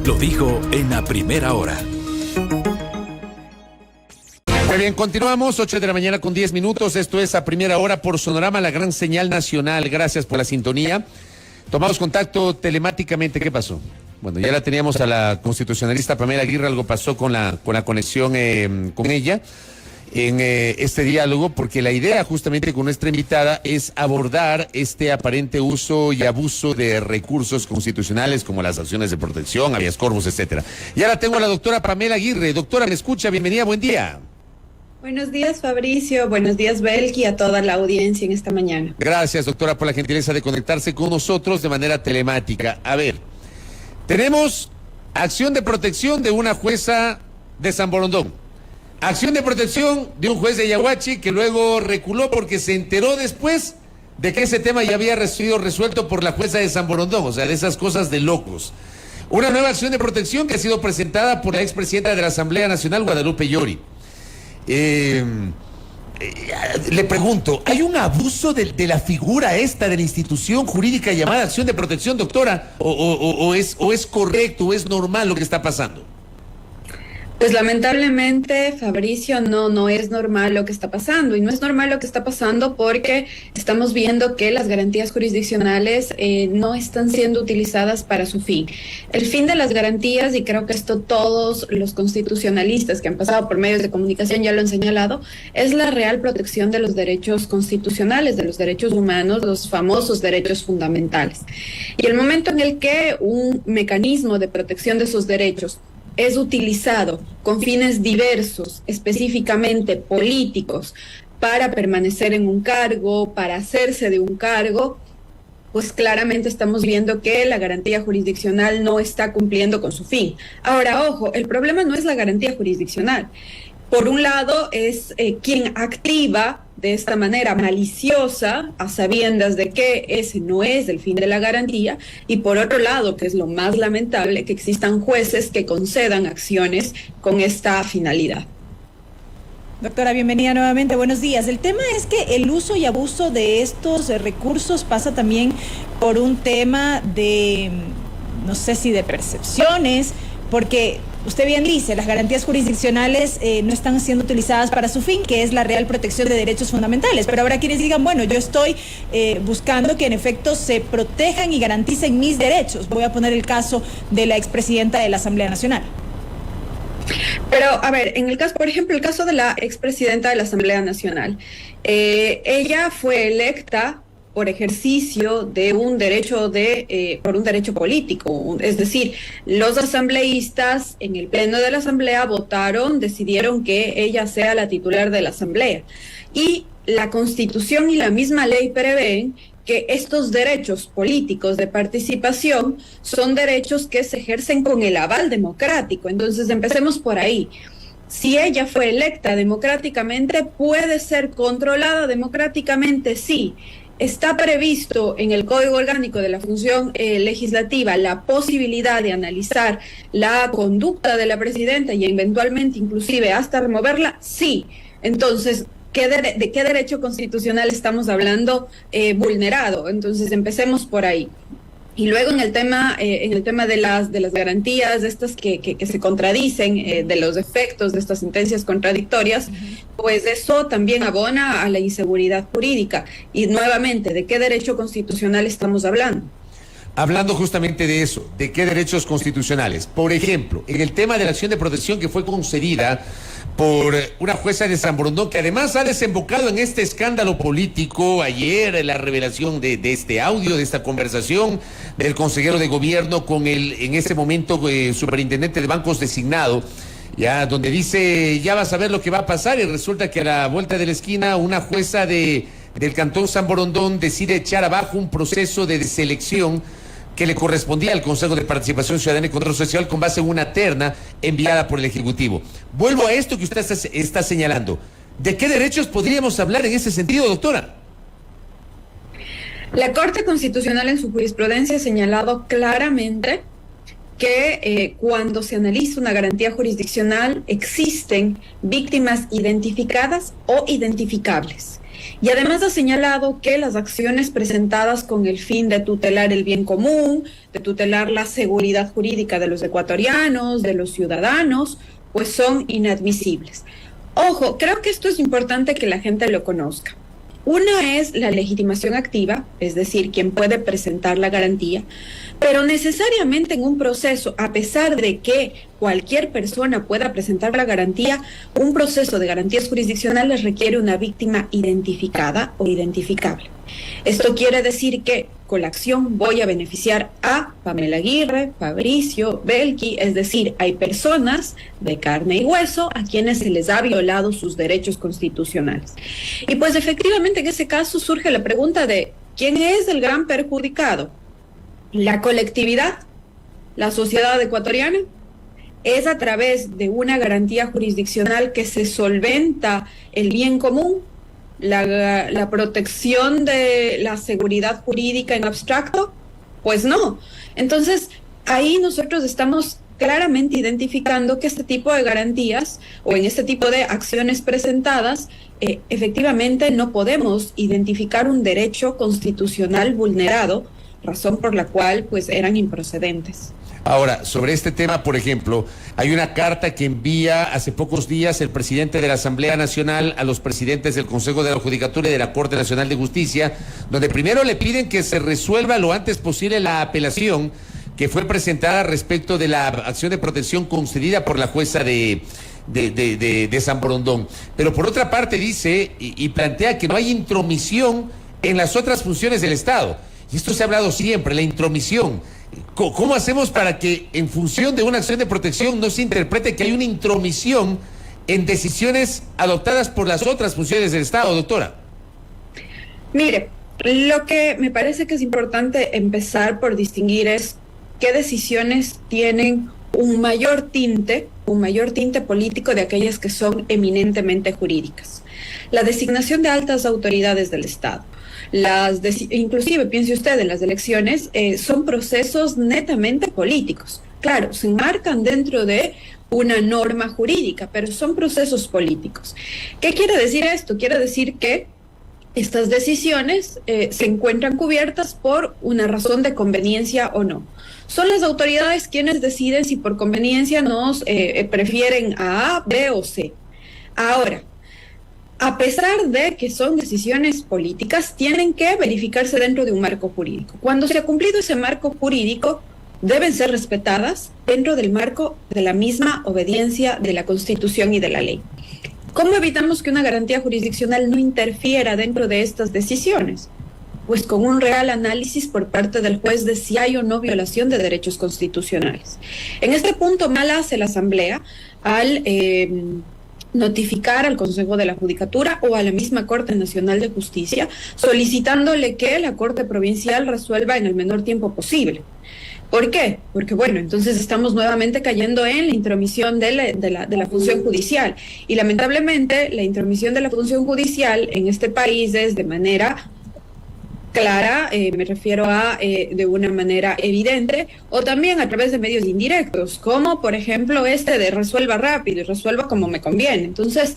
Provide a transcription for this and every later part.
lo dijo en la primera hora. Muy bien, continuamos, 8 de la mañana con 10 minutos. Esto es A Primera Hora por Sonorama, la gran señal nacional. Gracias por la sintonía. Tomamos contacto telemáticamente. ¿Qué pasó? Bueno, ya la teníamos a la constitucionalista Pamela Aguirre. Algo pasó con la conexión con ella en este diálogo, porque la idea justamente con nuestra invitada es abordar este aparente uso y abuso de recursos constitucionales como las acciones de protección, habeas corpus, etcétera. Ya la tengo a la doctora Pamela Aguirre. Doctora, ¿me escucha? Bienvenida, buen día. Buenos días, Fabricio. Buenos días, Belki, a toda la audiencia en esta mañana. Gracias, doctora, por la gentileza de conectarse con nosotros de manera telemática. A ver, tenemos acción de protección de una jueza de San Borondón, acción de protección de un juez de Yaguachi que luego reculó porque se enteró después de que ese tema ya había sido resuelto por la jueza de San Borondón, o sea, de esas cosas de locos. Una nueva acción de protección que ha sido presentada por la expresidenta de la Asamblea Nacional, Guadalupe Llori. Le pregunto, ¿hay un abuso de la figura esta de la institución jurídica llamada acción de protección, doctora? ¿O es correcto, o es normal lo que está pasando? Pues lamentablemente, Fabricio, no es normal lo que está pasando. Y no es normal lo que está pasando porque estamos viendo que las garantías jurisdiccionales no están siendo utilizadas para su fin. El fin de las garantías, y creo que esto todos los constitucionalistas que han pasado por medios de comunicación ya lo han señalado, es la real protección de los derechos constitucionales, de los derechos humanos, los famosos derechos fundamentales. Y el momento en el que un mecanismo de protección de esos derechos es utilizado con fines diversos, específicamente políticos, para permanecer en un cargo, para hacerse de un cargo, pues claramente estamos viendo que la garantía jurisdiccional no está cumpliendo con su fin. Ahora, ojo, el problema no es la garantía jurisdiccional. Por un lado es quien activa de esta manera maliciosa, a sabiendas de que ese no es el fin de la garantía, y por otro lado, que es lo más lamentable, que existan jueces que concedan acciones con esta finalidad. Doctora, bienvenida nuevamente, buenos días. El tema es que el uso y abuso de estos recursos pasa también por un tema de, no sé si de percepciones, porque usted bien dice, las garantías jurisdiccionales no están siendo utilizadas para su fin, que es la real protección de derechos fundamentales. Pero habrá quienes digan, bueno, yo estoy buscando que en efecto se protejan y garanticen mis derechos. Voy a poner el caso de la expresidenta de la Asamblea Nacional. Pero, a ver, en el caso, por ejemplo, el caso de la expresidenta de la Asamblea Nacional, ella fue electa por ejercicio de un derecho por un derecho político, es decir, los asambleístas en el pleno de la asamblea decidieron que ella sea la titular de la asamblea, y la Constitución y la misma ley prevén que estos derechos políticos de participación son derechos que se ejercen con el aval democrático. Entonces empecemos por ahí. Si ella fue electa democráticamente, ¿puede ser controlada democráticamente? Sí. Está previsto en el Código Orgánico de la Función Legislativa la posibilidad de analizar la conducta de la presidenta y eventualmente inclusive hasta removerla. Sí. Entonces, ¿de qué derecho constitucional estamos hablando vulnerado? Entonces, empecemos por ahí. Y luego en el tema de las garantías, de estas que se contradicen, de los efectos de estas sentencias contradictorias, pues eso también abona a la inseguridad jurídica. Y nuevamente, ¿de qué derecho constitucional estamos hablando? Hablando justamente de eso, ¿de qué derechos constitucionales? Por ejemplo, en el tema de la acción de protección que fue concedida por una jueza de San Borondón, que además ha desembocado en este escándalo político ayer, la revelación de este audio, de esta conversación del consejero de gobierno con el, en ese momento, superintendente de bancos designado, ya donde dice, ya vas a ver lo que va a pasar, y resulta que a la vuelta de la esquina una jueza del Cantón San Borondón decide echar abajo un proceso de selección que le correspondía al Consejo de Participación Ciudadana y Control Social con base en una terna enviada por el Ejecutivo. Vuelvo a esto que usted está señalando. ¿De qué derechos podríamos hablar en ese sentido, doctora? La Corte Constitucional en su jurisprudencia ha señalado claramente que cuando se analiza una garantía jurisdiccional existen víctimas identificadas o identificables. Y además ha señalado que las acciones presentadas con el fin de tutelar el bien común, de tutelar la seguridad jurídica de los ecuatorianos, de los ciudadanos, pues son inadmisibles. Ojo, creo que esto es importante que la gente lo conozca. Una es la legitimación activa, es decir, quien puede presentar la garantía, pero necesariamente en un proceso, a pesar de que cualquier persona pueda presentar la garantía, un proceso de garantías jurisdiccionales requiere una víctima identificada o identificable. Esto quiere decir que con la acción voy a beneficiar a Pamela Aguirre, Fabricio, Belki, es decir, hay personas de carne y hueso a quienes se les ha violado sus derechos constitucionales. Y pues efectivamente en ese caso surge la pregunta de ¿quién es el gran perjudicado? ¿La colectividad? ¿La sociedad ecuatoriana? ¿Es a través de una garantía jurisdiccional que se solventa el bien común? La protección de la seguridad jurídica en abstracto? Pues no. Entonces, ahí nosotros estamos claramente identificando que este tipo de garantías o en este tipo de acciones presentadas, efectivamente no podemos identificar un derecho constitucional vulnerado, razón por la cual pues eran improcedentes. Ahora, sobre este tema, por ejemplo, hay una carta que envía hace pocos días el presidente de la Asamblea Nacional a los presidentes del Consejo de la Judicatura y de la Corte Nacional de Justicia, donde primero le piden que se resuelva lo antes posible la apelación que fue presentada respecto de la acción de protección concedida por la jueza de San Borondón. Pero por otra parte dice y plantea que no hay intromisión en las otras funciones del Estado. Y esto se ha hablado siempre, la intromisión. ¿Cómo hacemos para que en función de una acción de protección no se interprete que hay una intromisión en decisiones adoptadas por las otras funciones del Estado, doctora? Mire, lo que me parece que es importante empezar por distinguir es qué decisiones tienen un mayor tinte político de aquellas que son eminentemente jurídicas. La designación de altas autoridades del Estado. Inclusive, piense usted, en las elecciones son procesos netamente políticos. Claro, se enmarcan dentro de una norma jurídica, pero son procesos políticos. ¿Qué quiere decir esto? Quiere decir que estas decisiones se encuentran cubiertas por una razón de conveniencia o no. Son las autoridades quienes deciden si por conveniencia nos prefieren a A, B o C. Ahora, a pesar de que son decisiones políticas, tienen que verificarse dentro de un marco jurídico. Cuando se ha cumplido ese marco jurídico, deben ser respetadas dentro del marco de la misma obediencia de la Constitución y de la ley. ¿Cómo evitamos que una garantía jurisdiccional no interfiera dentro de estas decisiones? Pues con un real análisis por parte del juez de si hay o no violación de derechos constitucionales. En este punto, mal hace la Asamblea al notificar al Consejo de la Judicatura o a la misma Corte Nacional de Justicia, solicitándole que la Corte Provincial resuelva en el menor tiempo posible. ¿Por qué? Porque, bueno, entonces estamos nuevamente cayendo en la intromisión de la función judicial. Y lamentablemente, la intromisión de la función judicial en este país es de manera clara, me refiero a de una manera evidente, o también a través de medios indirectos, como por ejemplo de resuelva rápido y resuelva como me conviene. Entonces,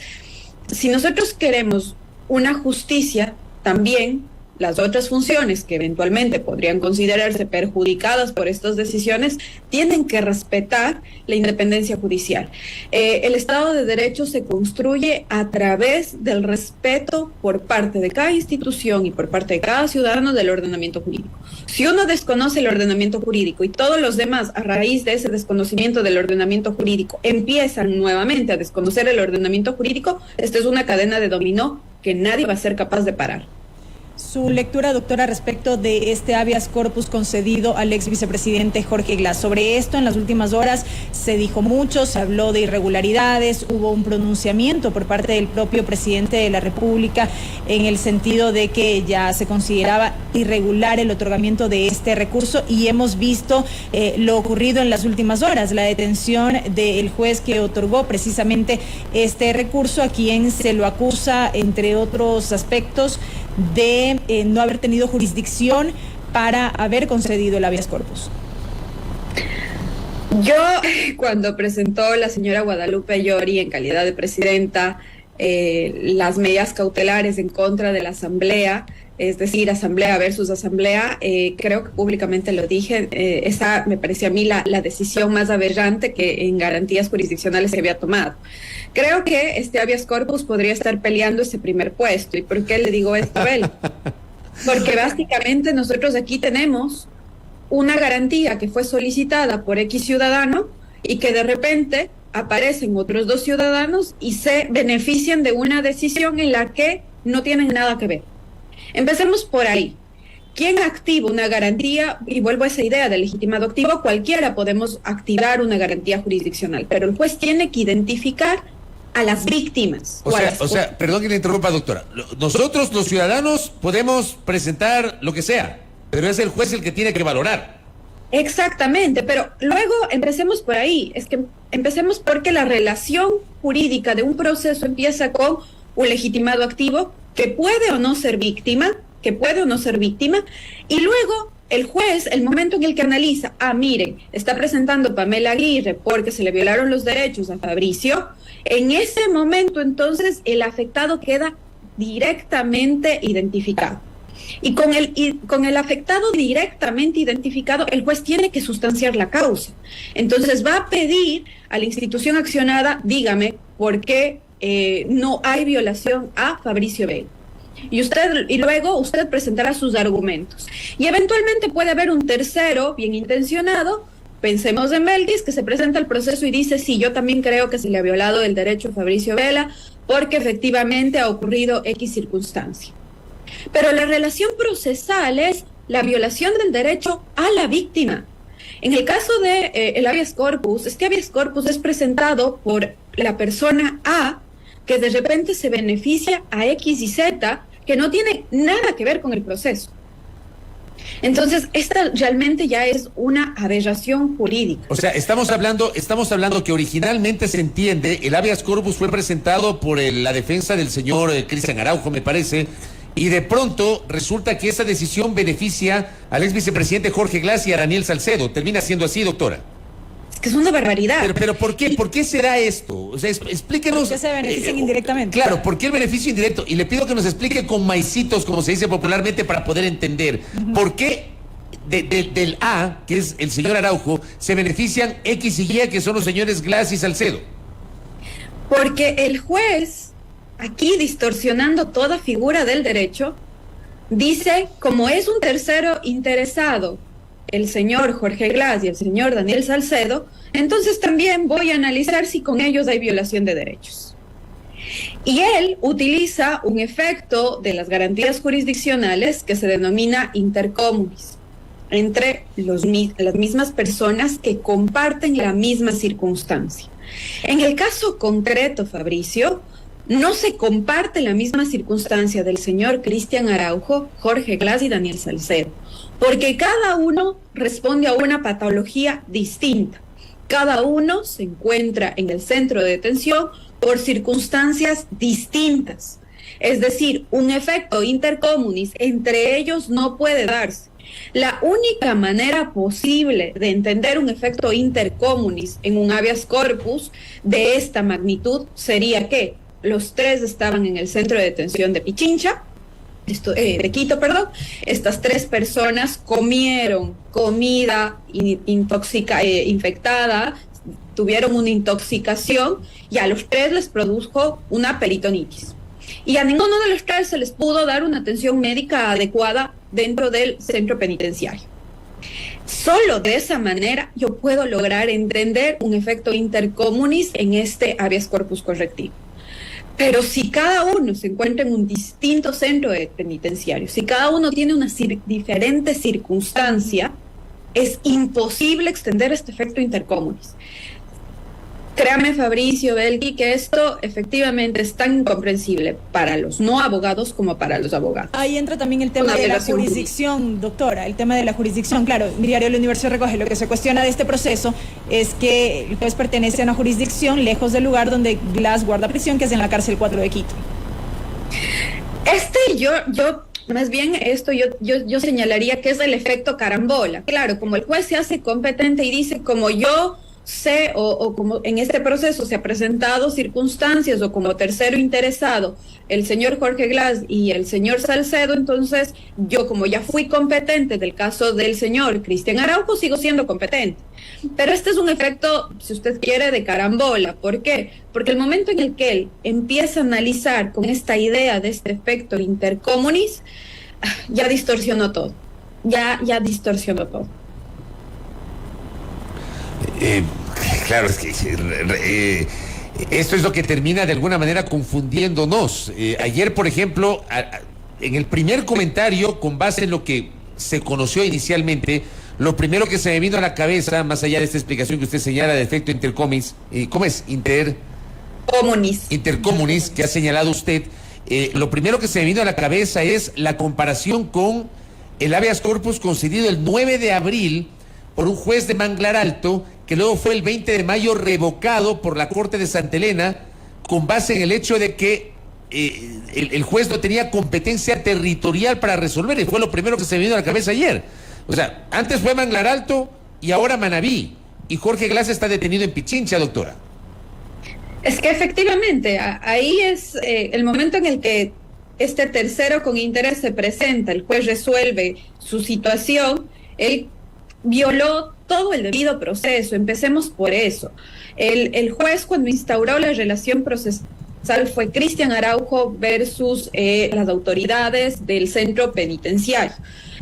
si nosotros queremos una justicia, también las otras funciones que eventualmente podrían considerarse perjudicadas por estas decisiones tienen que respetar la independencia judicial. El Estado de Derecho se construye a través del respeto por parte de cada institución y por parte de cada ciudadano del ordenamiento jurídico. Si uno desconoce el ordenamiento jurídico y todos los demás, a raíz de ese desconocimiento del ordenamiento jurídico, empiezan nuevamente a desconocer el ordenamiento jurídico, esta es una cadena de dominó que nadie va a ser capaz de parar. Su lectura, doctora, respecto de este habeas corpus concedido al ex vicepresidente Jorge Glass. Sobre esto, en las últimas horas se dijo mucho, se habló de irregularidades, hubo un pronunciamiento por parte del propio presidente de la República en el sentido de que ya se consideraba irregular el otorgamiento de este recurso y hemos visto lo ocurrido en las últimas horas, la detención del juez que otorgó precisamente este recurso, a quien se lo acusa, entre otros aspectos, de no haber tenido jurisdicción para haber concedido el habeas corpus. Yo, cuando presentó la señora Guadalupe Llori en calidad de presidenta las medidas cautelares en contra de la Asamblea, es decir, Asamblea versus Asamblea. Creo que públicamente lo dije, esa me parecía a mí la decisión más aberrante que en garantías jurisdiccionales se había tomado. Creo que este habeas corpus podría estar peleando ese primer puesto. ¿Y por qué le digo esto a él? Porque básicamente nosotros aquí tenemos una garantía que fue solicitada por X ciudadano y que de repente aparecen otros 2 ciudadanos y se benefician de una decisión en la que no tienen nada que ver. Empecemos por ahí. ¿Quién activa una garantía? Y vuelvo a esa idea del legitimado activo. Cualquiera podemos activar una garantía jurisdiccional, pero el juez tiene que identificar a las víctimas. O sea, perdón que le interrumpa, doctora. Nosotros, los ciudadanos, podemos presentar lo que sea, pero es el juez el que tiene que valorar. Exactamente, pero luego empecemos por ahí. Es que empecemos porque la relación jurídica de un proceso empieza con un legitimado activo que puede o no ser víctima, y luego el juez, el momento en el que analiza, miren, está presentando Pamela Aguirre porque se le violaron los derechos a Fabricio, en ese momento entonces el afectado queda directamente identificado. Y con el afectado directamente identificado, el juez tiene que sustanciar la causa. Entonces va a pedir a la institución accionada, dígame, ¿por qué no hay violación a Fabricio Vela? Y luego usted presentará sus argumentos. Y eventualmente puede haber un tercero bien intencionado, pensemos en Belkis, que se presenta al proceso y dice, sí, yo también creo que se le ha violado el derecho a Fabricio Vela porque efectivamente ha ocurrido X circunstancia. Pero la relación procesal es la violación del derecho a la víctima. En el caso de el habeas corpus, este habeas corpus es presentado por la persona A que de repente se beneficia a X y Z que no tiene nada que ver con el proceso. Entonces, esta realmente ya es una aberración jurídica. O sea, estamos hablando que originalmente se entiende, el habeas corpus fue presentado por la defensa del señor Cristian Araujo, me parece, y de pronto resulta que esa decisión beneficia al ex vicepresidente Jorge Glass y a Daniel Salcedo. ¿Termina siendo así, doctora? Es que es una barbaridad. Pero ¿por qué? ¿Por qué será esto? O sea, explíquenos. ¿Por qué se benefician indirectamente? Claro, ¿por qué el beneficio indirecto? Y le pido que nos explique con maicitos, como se dice popularmente, para poder entender. ¿Por qué del A, que es el señor Araujo, se benefician X y Y, que son los señores Glass y Salcedo? Porque el juez, aquí distorsionando toda figura del derecho, dice, como es un tercero interesado, el señor Jorge Glass y el señor Daniel Salcedo, entonces también voy a analizar si con ellos hay violación de derechos. Y él utiliza un efecto de las garantías jurisdiccionales que se denomina intercomunis, entre las mismas personas que comparten la misma circunstancia. En el caso concreto, Fabricio, no se comparte la misma circunstancia del señor Cristian Araujo, Jorge Glass y Daniel Salcedo, porque cada uno responde a una patología distinta. Cada uno se encuentra en el centro de detención por circunstancias distintas. Es decir, un efecto intercomunis entre ellos no puede darse. La única manera posible de entender un efecto intercomunis en un habeas corpus de esta magnitud sería que los tres estaban en el centro de detención de Pichincha, de Quito, perdón. Estas tres personas comieron comida infectada, tuvieron una intoxicación y a los tres les produjo una peritonitis. Y a ninguno de los tres se les pudo dar una atención médica adecuada dentro del centro penitenciario. Solo de esa manera yo puedo lograr entender un efecto intercomunis en este habeas corpus correctivo. Pero si cada uno se encuentra en un distinto centro penitenciario, si cada uno tiene una diferente circunstancia, es imposible extender este efecto intercomunis. Créame, Fabricio, Belki, que esto efectivamente es tan incomprensible para los no abogados como para los abogados. Ahí entra también el tema de la jurisdicción, doctora, el tema de la jurisdicción. Claro, mi diario La Universo recoge lo que se cuestiona de este proceso es que el juez pertenece a una jurisdicción lejos del lugar donde Glass guarda prisión, que es en la cárcel 4 de Quito. Más bien yo señalaría que es el efecto carambola. Claro, como el juez se hace competente y dice, como yo o como en este proceso se ha presentado circunstancias o como tercero interesado el señor Jorge Glass y el señor Salcedo, entonces yo como ya fui competente del caso del señor Cristian Araujo, sigo siendo competente. Pero este es un efecto, si usted quiere, de carambola. ¿Por qué? Porque el momento en el que él empieza a analizar con esta idea de este efecto intercomunis, ya distorsionó todo. Ya distorsionó todo. Claro, es que esto es lo que termina de alguna manera confundiéndonos. Ayer, por ejemplo, en el primer comentario, con base en lo que se conoció inicialmente, lo primero que se me vino a la cabeza, más allá de esta explicación que usted señala de efecto intercomunis, ¿cómo es? Intercomunis, que ha señalado usted, lo primero que se me vino a la cabeza es la comparación con el habeas corpus concedido el 9 de abril por un juez de Manglar Alto, que luego fue el 20 de mayo revocado por la Corte de Santa Elena, con base en el hecho de que el juez no tenía competencia territorial para resolver, y fue lo primero que se me vino a la cabeza ayer. O sea, antes fue Manglar Alto y ahora Manabí, y Jorge Glass está detenido en Pichincha, doctora. Es que efectivamente, ahí es el momento en el que este tercero con interés se presenta, el juez resuelve su situación, él violó todo el debido proceso. Empecemos por eso. El juez, cuando instauró la relación procesal, fue Cristian Araujo versus las autoridades del centro penitenciario,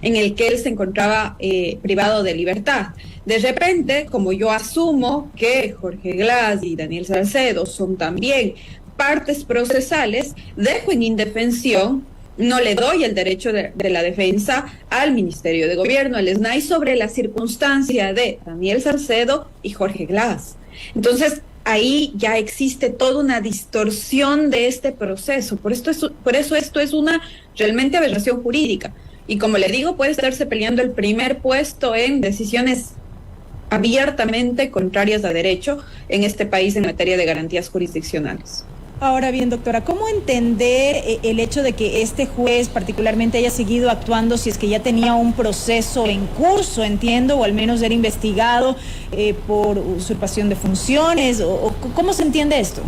en el que él se encontraba privado de libertad. De repente, como yo asumo que Jorge Glass y Daniel Salcedo son también partes procesales, dejo en indefensión, no le doy el derecho de la defensa al Ministerio de Gobierno, al SNAI, sobre la circunstancia de Daniel Salcedo y Jorge Glass. Entonces, ahí ya existe toda una distorsión de este proceso. Por eso esto es una realmente aberración jurídica. Y como le digo, puede estarse peleando el primer puesto en decisiones abiertamente contrarias a derecho en este país en materia de garantías jurisdiccionales. Ahora bien, doctora, ¿cómo entender el hecho de que este juez particularmente haya seguido actuando si es que ya tenía un proceso en curso, entiendo, o al menos era investigado por usurpación de funciones? ¿O cómo se entiende esto?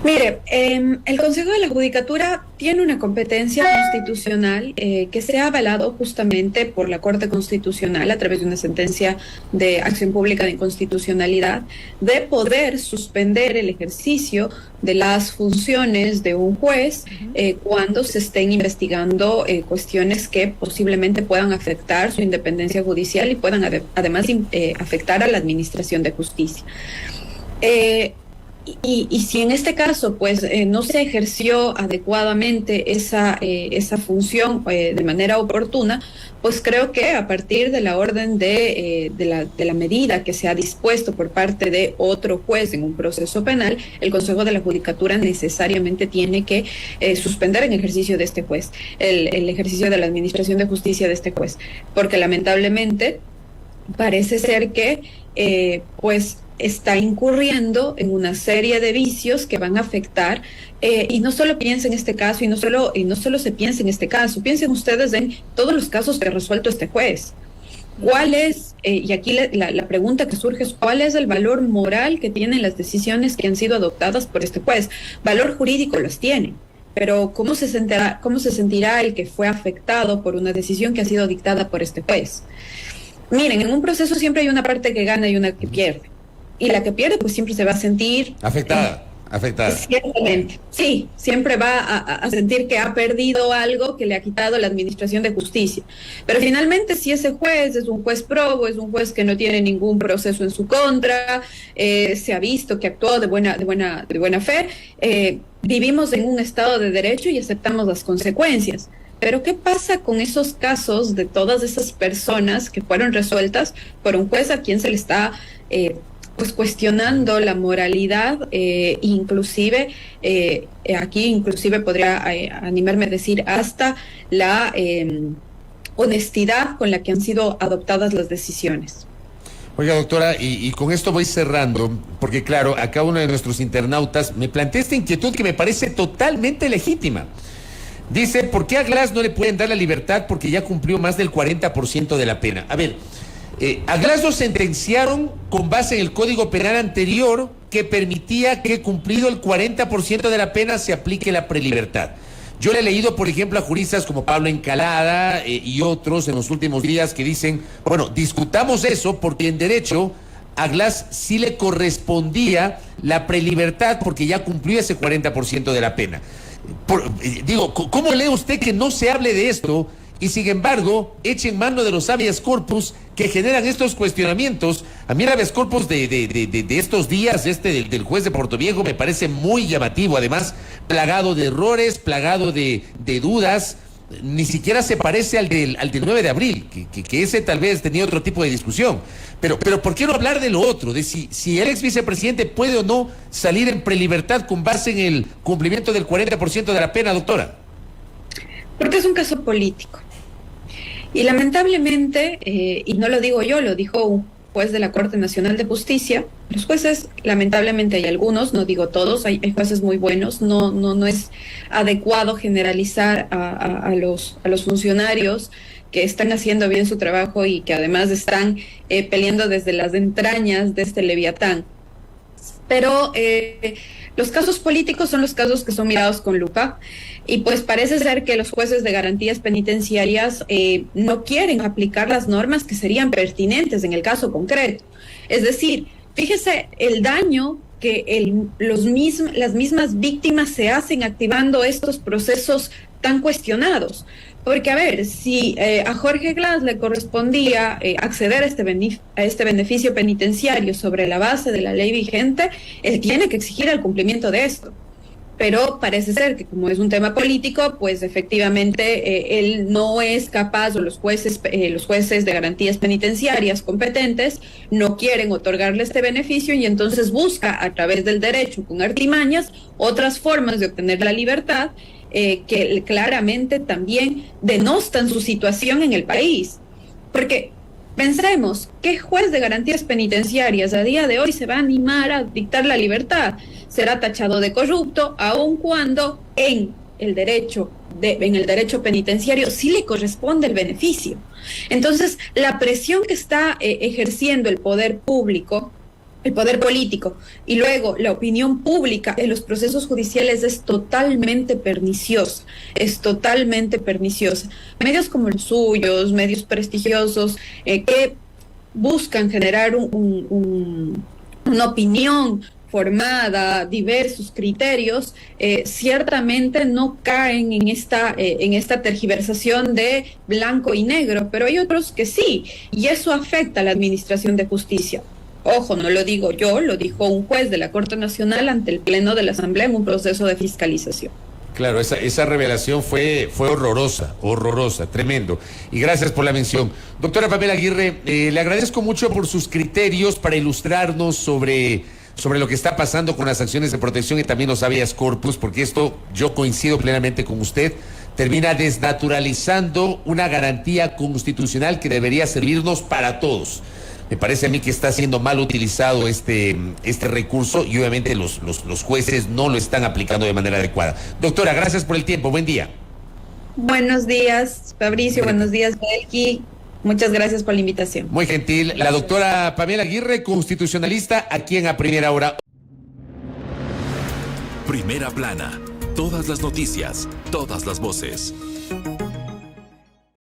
Mire, el Consejo de la Judicatura tiene una competencia constitucional que se ha avalado justamente por la Corte Constitucional a través de una sentencia de acción pública de inconstitucionalidad, de poder suspender el ejercicio de las funciones de un juez cuando se estén investigando cuestiones que posiblemente puedan afectar su independencia judicial y puedan además afectar a la administración de justicia. Y si en este caso pues no se ejerció adecuadamente esa función de manera oportuna, pues creo que a partir de la orden de la medida que se ha dispuesto por parte de otro juez en un proceso penal, el Consejo de la Judicatura necesariamente tiene que suspender en ejercicio de este juez, el ejercicio de la administración de justicia de este juez, porque lamentablemente parece ser que pues está incurriendo en una serie de vicios que van a afectar, y no solo piensen en este caso, y no solo se piensa en este caso, piensen ustedes en todos los casos que ha resuelto este juez. ¿Cuál es, y aquí la pregunta que surge es, cuál es el valor moral que tienen las decisiones que han sido adoptadas por este juez? Valor jurídico los tiene, pero ¿cómo se sentirá el que fue afectado por una decisión que ha sido dictada por este juez? Miren, en un proceso siempre hay una parte que gana y una que pierde. Y la que pierde, pues siempre se va a sentir afectada. Ciertamente, sí, siempre va a sentir que ha perdido algo que le ha quitado la administración de justicia. Pero finalmente, si ese juez es un juez probo, es un juez que no tiene ningún proceso en su contra, se ha visto que actuó de buena fe, vivimos en un estado de derecho y aceptamos las consecuencias. Pero ¿qué pasa con esos casos de todas esas personas que fueron resueltas por un juez a quien se le está pues cuestionando la moralidad, inclusive aquí inclusive podría animarme a decir hasta la honestidad con la que han sido adoptadas las decisiones? Oiga, doctora, y con esto voy cerrando, porque claro, acá uno de nuestros internautas me plantea esta inquietud que me parece totalmente legítima. Dice, ¿por qué a Glass no le pueden dar la libertad porque ya cumplió más del 40% de la pena? A ver, A Glass lo sentenciaron con base en el Código Penal anterior que permitía que cumplido el 40% de la pena se aplique la prelibertad. Yo le he leído, por ejemplo, a juristas como Pablo Encalada y otros en los últimos días que dicen, bueno, discutamos eso porque en derecho a Glass sí le correspondía la prelibertad porque ya cumplió ese 40% de la pena. Digo, ¿cómo lee usted que no se hable de esto y sin embargo echen mano de los habeas corpus que generan estos cuestionamientos? A mí el habeas corpus de estos días, del juez de Portoviejo, me parece muy llamativo, además plagado de errores, plagado de dudas. Ni siquiera se parece al del 9 de abril, que ese tal vez tenía otro tipo de discusión. Pero ¿por qué no hablar de lo otro? De si el ex vicepresidente puede o no salir en prelibertad con base en el cumplimiento del 40% de la pena, doctora. Porque es un caso político. Y lamentablemente, y no lo digo yo, lo dijo un juez de la Corte Nacional de Justicia, los jueces, lamentablemente hay algunos, no digo todos, hay jueces muy buenos, no es adecuado generalizar a los funcionarios que están haciendo bien su trabajo y que además están peleando desde las entrañas de este leviatán. Pero los casos políticos son los casos que son mirados con lupa. Y pues parece ser que los jueces de garantías penitenciarias no quieren aplicar las normas que serían pertinentes en el caso concreto. Es decir, fíjese el daño que las mismas víctimas se hacen activando estos procesos tan cuestionados. Porque, a ver, si a Jorge Glass le correspondía acceder a este beneficio penitenciario sobre la base de la ley vigente, él tiene que exigir el cumplimiento de esto. Pero parece ser que como es un tema político, pues efectivamente él no es capaz, o los jueces de garantías penitenciarias competentes no quieren otorgarle este beneficio y entonces busca a través del derecho, con artimañas, otras formas de obtener la libertad que claramente también denostan su situación en el país. Porque pensemos, ¿qué juez de garantías penitenciarias a día de hoy se va a animar a dictar la libertad? Será tachado de corrupto, aun cuando en el derecho penitenciario sí le corresponde el beneficio. Entonces, la presión que está ejerciendo el poder público, el poder político y luego la opinión pública en los procesos judiciales es totalmente perniciosa, Medios como los suyos, medios prestigiosos que buscan generar una opinión formada, diversos criterios, ciertamente no caen en esta tergiversación de blanco y negro, pero hay otros que sí, y eso afecta a la administración de justicia. Ojo, no lo digo yo, lo dijo un juez de la Corte Nacional ante el Pleno de la Asamblea en un proceso de fiscalización. Claro, esa revelación fue horrorosa, tremendo. Y gracias por la mención. Doctora Pamela Aguirre, le agradezco mucho por sus criterios para ilustrarnos sobre lo que está pasando con las acciones de protección y también los habeas corpus, porque esto, yo coincido plenamente con usted, termina desnaturalizando una garantía constitucional que debería servirnos para todos. Me parece a mí que está siendo mal utilizado este recurso y obviamente los jueces no lo están aplicando de manera adecuada. Doctora, gracias por el tiempo. Buen día. Buenos días, Fabricio. Buenos días, Belki. Muchas gracias por la invitación. Muy gentil. Gracias. La doctora Pamela Aguirre, constitucionalista, aquí en A Primera Hora. Primera Plana. Todas las noticias, todas las voces.